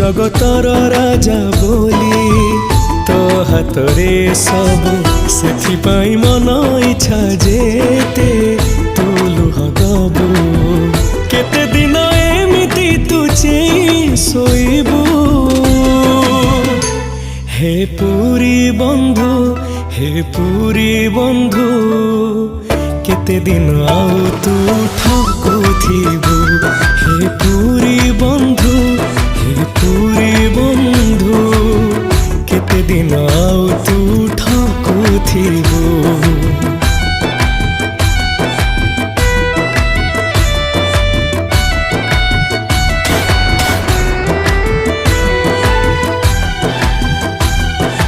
जगतर राजा बोली तो हाथरे सब से मन इच्छा जेते तू लुह दबू केते दिन एमिति तू चेई सोइबू हे पुरी बंधु केते दिन आउ तू ठकुथिबू हे पुरी बंधु केते दिन आउ तू ठकुथिबू।